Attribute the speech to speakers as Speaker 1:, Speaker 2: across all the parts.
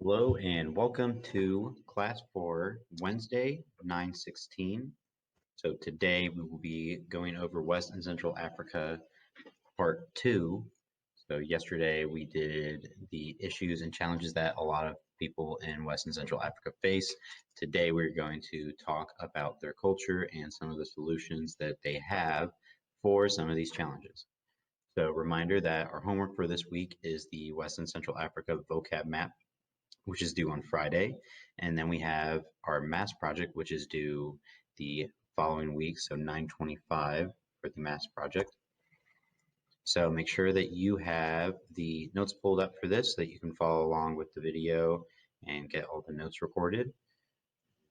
Speaker 1: Hello and welcome to class for Wednesday, 9/16. So today we will be going over West and Central Africa part 2. So yesterday we did the issues and challenges that a lot of people in West and Central Africa face. Today we're going to talk about their culture and some of the solutions that they have for some of these challenges. So reminder that our homework for this week is the West and Central Africa vocab map, which is due on Friday. And then we have our mass project, which is due the following week, so 9/25 for the mass project. So make sure that you have the notes pulled up for this so that you can follow along with the video and get all the notes recorded.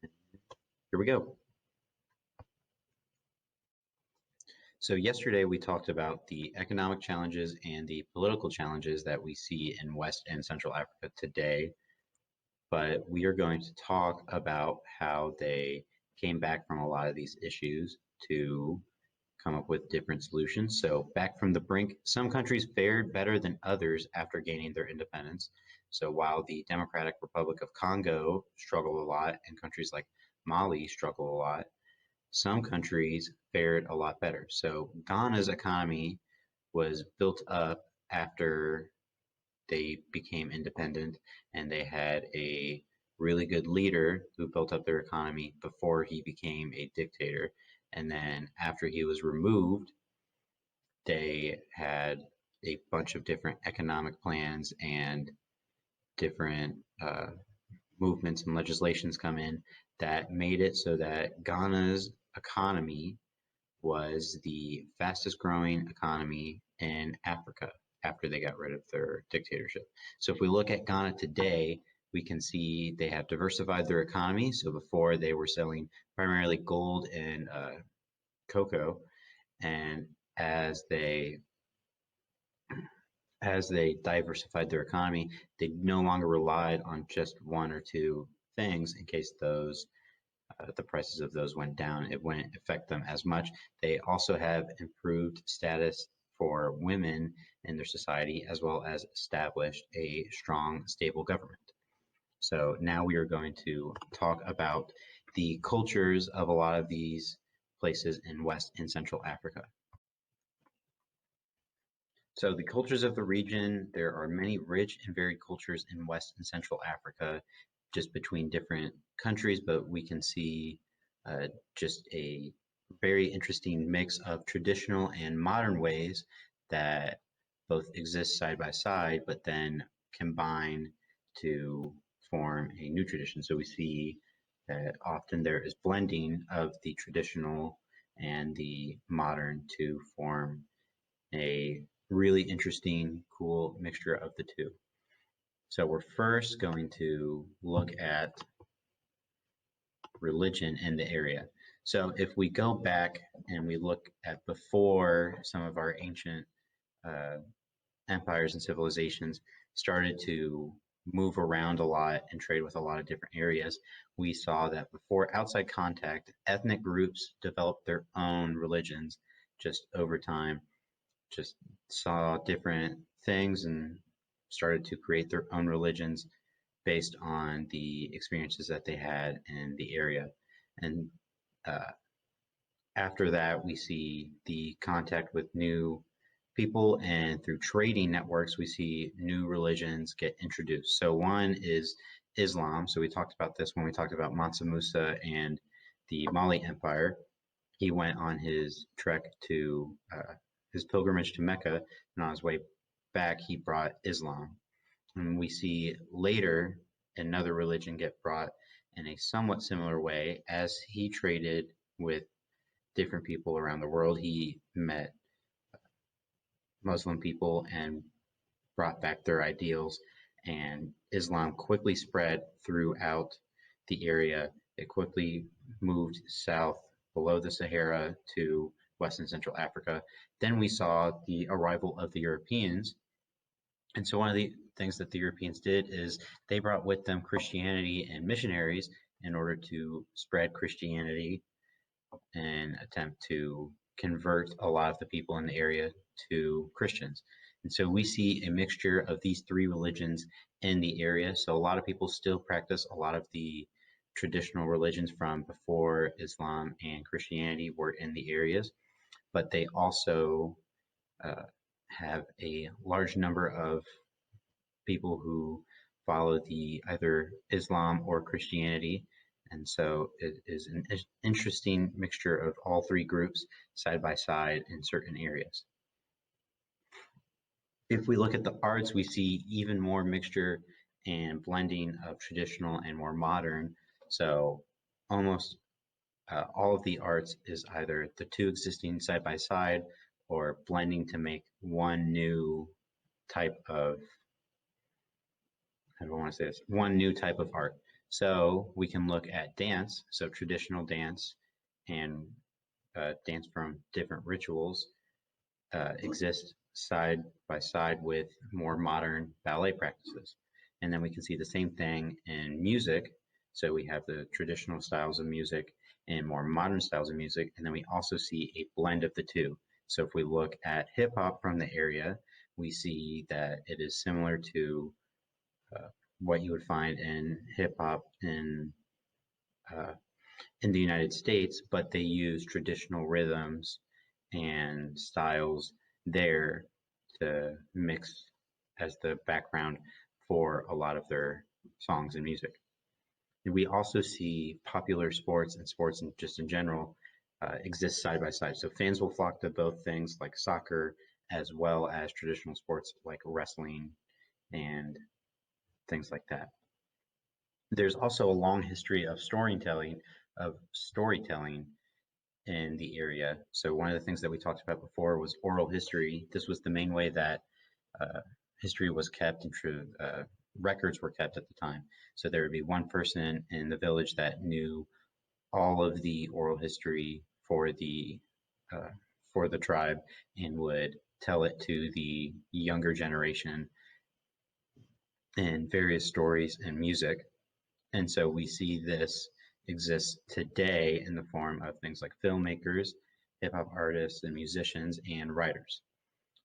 Speaker 1: Here we go. So yesterday we talked about the economic challenges and the political challenges that we see in West and Central Africa today. But we are going to talk about how they came back from a lot of these issues to come up with different solutions. So back from the brink, some countries fared better than others after gaining their independence. So while the Democratic Republic of Congo struggled a lot and countries like Mali struggle a lot, some countries fared a lot better. So Ghana's economy was built up after they became independent, and they had a really good leader who built up their economy before he became a dictator. And then after he was removed, they had a bunch of different economic plans and different movements and legislations come in that made it so that Ghana's economy was the fastest growing economy in Africa after they got rid of their dictatorship. So if we look at Ghana today, we can see they have diversified their economy. So before they were selling primarily gold and cocoa, and as they diversified their economy, they no longer relied on just one or two things in case those the prices of those went down. It wouldn't affect them as much. They also have improved status for women in their society, as well as established a strong, stable government. So now we are going to talk about the cultures of a lot of these places in West and Central Africa. So the cultures of the region, there are many rich and varied cultures in West and Central Africa, just between different countries, but we can see just a very interesting mix of traditional and modern ways that both exist side by side, but then combine to form a new tradition. So we see that often there is blending of the traditional and the modern to form a really interesting, cool mixture of the two. So we're first going to look at religion in the area. So if we go back and we look at before some of our ancient uh, empires and civilizations started to move around a lot and trade with a lot of different areas, we saw that before outside contact, ethnic groups developed their own religions just over time, just saw different things and started to create their own religions based on the experiences that they had in the area. And uh, after that, we see the contact with new people, and through trading networks, we see new religions get introduced. So one is Islam. So we talked about this when we talked about Mansa Musa and the Mali Empire. He went on his trek to his pilgrimage to Mecca, and on his way back, he brought Islam. And we see later another religion get brought in a somewhat similar way as he traded with different people around the world. He met Muslim people and brought back their ideals, and Islam quickly spread throughout the area. It quickly moved south below the Sahara to West and Central Africa. Then we saw the arrival of the Europeans. And so one of the things that the Europeans did is they brought with them Christianity and missionaries in order to spread Christianity and attempt to convert a lot of the people in the area to Christians. And so we see a mixture of these three religions in the area. So a lot of people still practice a lot of the traditional religions from before Islam and Christianity were in the areas, but they also uh, have a large number of people who follow the either Islam or Christianity. And so it is an interesting mixture of all three groups side by side in certain areas. If we look at the arts, we see even more mixture and blending of traditional and more modern. So almost all of the arts is either the two existing side by side or blending to make one new type of, I don't want to say this, one new type of art. So we can look at dance, so traditional dance and dance from different rituals exist side by side with more modern ballet practices. And then we can see the same thing in music. So we have the traditional styles of music and more modern styles of music. And then we also see a blend of the two. So if we look at hip hop from the area, we see that it is similar to uh, what you would find in hip hop uh, in the United States, but they use traditional rhythms and styles there to mix as the background for a lot of their songs and music. And we also see popular sports and sports just in general exist side by side. So fans will flock to both things like soccer as well as traditional sports like wrestling and things like that. There's also a long history of storytelling in the area. So one of the things that we talked about before was oral history. This was the main way that uh, history was kept and records were kept at the time. So there would be one person in the village that knew all of the oral history uh, for the tribe and would tell it to the younger generation in various stories and music. And so we see this exists today in the form of things like filmmakers, hip hop artists, and musicians and writers.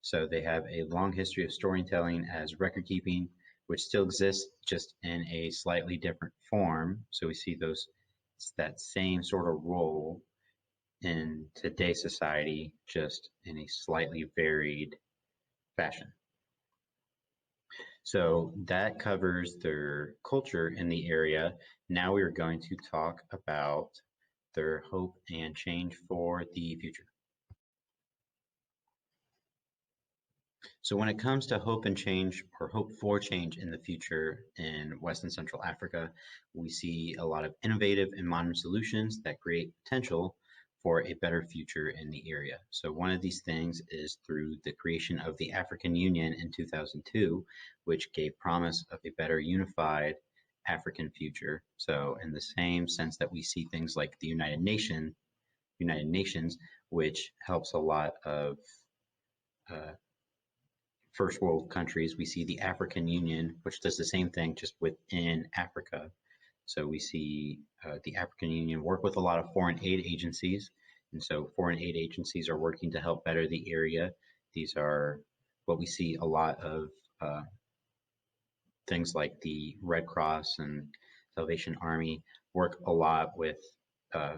Speaker 1: So they have a long history of storytelling as record keeping, which still exists just in a slightly different form. So we see that same sort of role in today's society, just in a slightly varied fashion. So that covers their culture in the area. Now we are going to talk about their hope and change for the future. So when it comes to hope and change or hope for change in the future in West and Central Africa, we see a lot of innovative and modern solutions that create potential for a better future in the area. So one of these things is through the creation of the African Union in 2002, which gave promise of a better unified African future. So in the same sense that we see things like the United Nations, which helps a lot of uh, first world countries. We see the African Union, which does the same thing just within Africa. So we see the African Union work with a lot of foreign aid agencies. And so foreign aid agencies are working to help better the area. These are what we see a lot of uh, things like the Red Cross and Salvation Army work a lot with uh,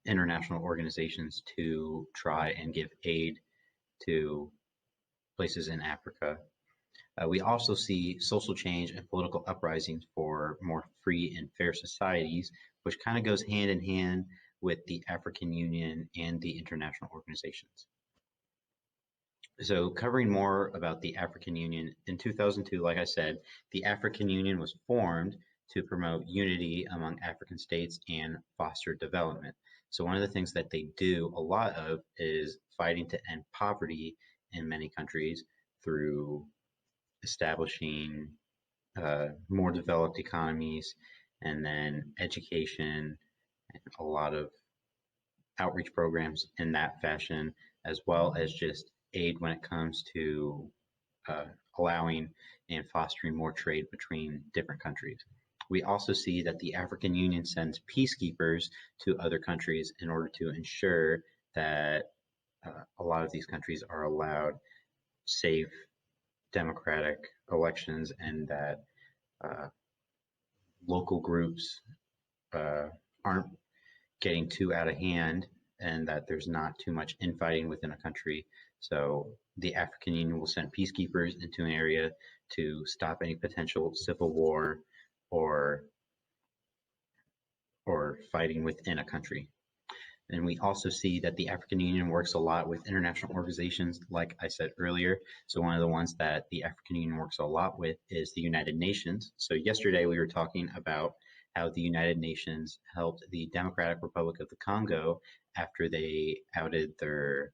Speaker 1: international organizations to try and give aid to places in Africa. We also see social change and political uprisings for more free and fair societies, which kind of goes hand in hand with the African Union and the international organizations. So covering more about the African Union, in 2002, like I said, the African Union was formed to promote unity among African states and foster development. So one of the things that they do a lot of is fighting to end poverty in many countries through establishing more developed economies, and then education, and a lot of outreach programs in that fashion, as well as just aid when it comes to uh, allowing and fostering more trade between different countries. We also see that the African Union sends peacekeepers to other countries in order to ensure that a lot of these countries are allowed safe democratic elections, and that local groups aren't getting too out of hand, and that there's not too much infighting within a country. So the African Union will send peacekeepers into an area to stop any potential civil war or fighting within a country. And we also see that the African Union works a lot with international organizations, like I said earlier. So one of the ones that the African Union works a lot with is the United Nations. So yesterday we were talking about how the United Nations helped the Democratic Republic of the Congo after they outed their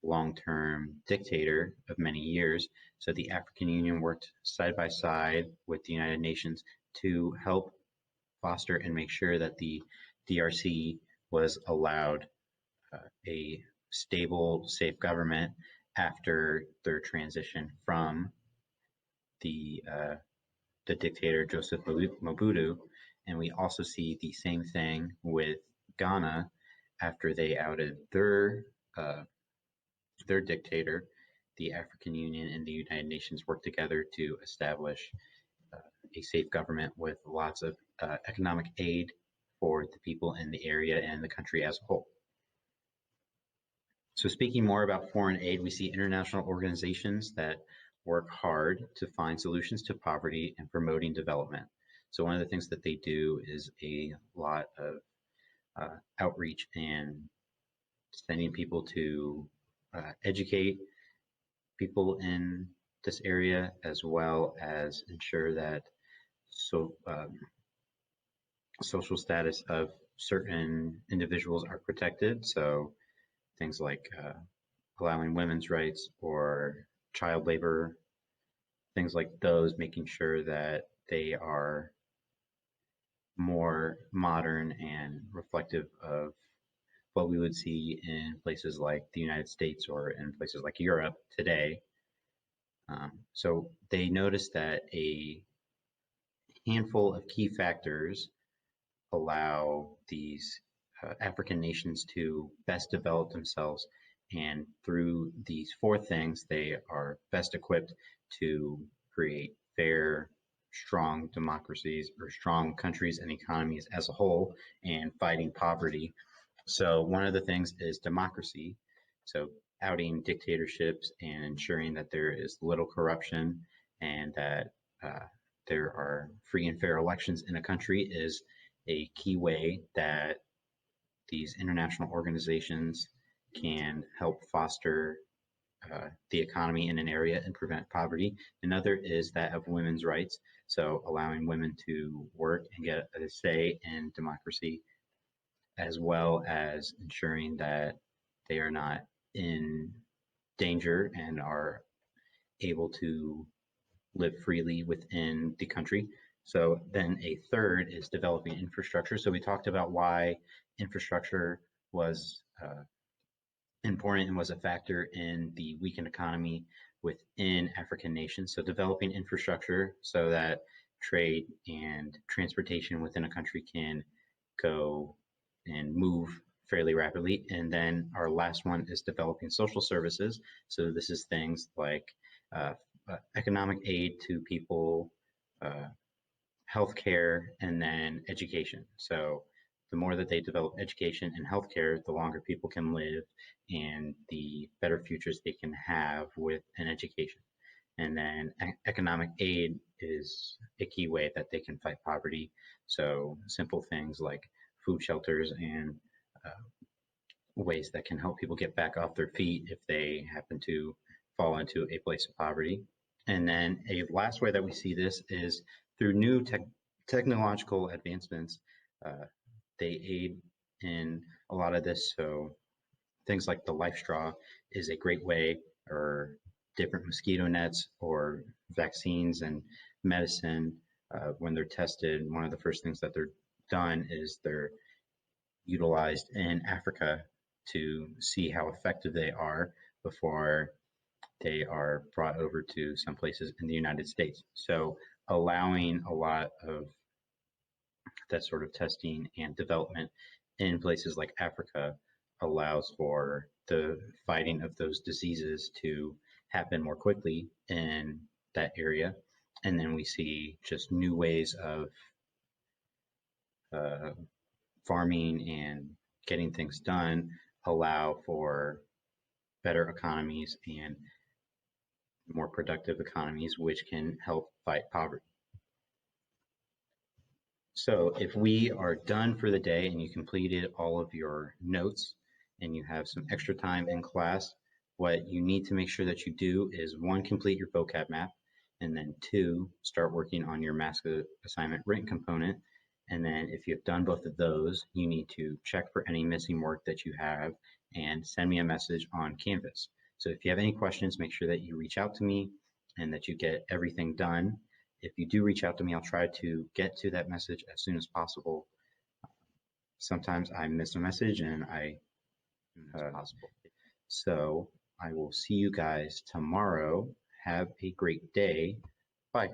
Speaker 1: long-term dictator of many years. So the African Union worked side by side with the United Nations to help foster and make sure that the DRC was allowed a stable, safe government after their transition from the dictator Joseph Mobutu. And we also see the same thing with Ghana after they outed their dictator. The African Union and the United Nations worked together to establish a safe government with lots of economic aid for the people in the area and the country as a whole. So speaking more about foreign aid, we see international organizations that work hard to find solutions to poverty and promoting development. So one of the things that they do is a lot of outreach and sending people to educate people in this area, as well as ensure that social status of certain individuals are protected. So things like allowing women's rights or child labor, things like those, making sure that they are more modern and reflective of what we would see in places like the United States or in places like Europe today. So they noticed that a handful of key factors allow these African nations to best develop themselves. And through these four things, they are best equipped to create fair, strong democracies or strong countries and economies as a whole, and fighting poverty. So one of the things is democracy. So outing dictatorships and ensuring that there is little corruption and that there are free and fair elections in a country is a key way that these international organizations can help foster the economy in an area and prevent poverty. Another is that of women's rights. So allowing women to work and get a say in democracy, as well as ensuring that they are not in danger and are able to live freely within the country. So then a third is developing infrastructure. So we talked about why infrastructure was important and was a factor in the weakened economy within African nations. So developing infrastructure so that trade and transportation within a country can go and move fairly rapidly. And then our last one is developing social services. So this is things like economic aid to people, healthcare, and then education. So the more that they develop education and healthcare, the longer people can live and the better futures they can have with an education. And then economic aid is a key way that they can fight poverty. So simple things like food shelters and ways that can help people get back off their feet if they happen to fall into a place of poverty. And then a last way that we see this is through new technological advancements. They aid in a lot of this. So things like the LifeStraw is a great way, or different mosquito nets or vaccines and medicine. When they're tested, one of the first things that they're done is they're utilized in Africa to see how effective they are before they are brought over to some places in the United States. So allowing a lot of that sort of testing and development in places like Africa allows for the fighting of those diseases to happen more quickly in that area. And then we see just new ways of uh, farming and getting things done allow for better economies and more productive economies, which can help fight poverty. So if we are done for the day and you completed all of your notes and you have some extra time in class, what you need to make sure that you do is one, complete your vocab map, and then two, start working on your mask assignment written component. And then if you've done both of those, you need to check for any missing work that you have and send me a message on Canvas. So if you have any questions, make sure that you reach out to me and that you get everything done. If you do reach out to me, I'll try to get to that message as soon as possible. Sometimes I miss a message and possible. So I will see you guys tomorrow. Have a great day. Bye.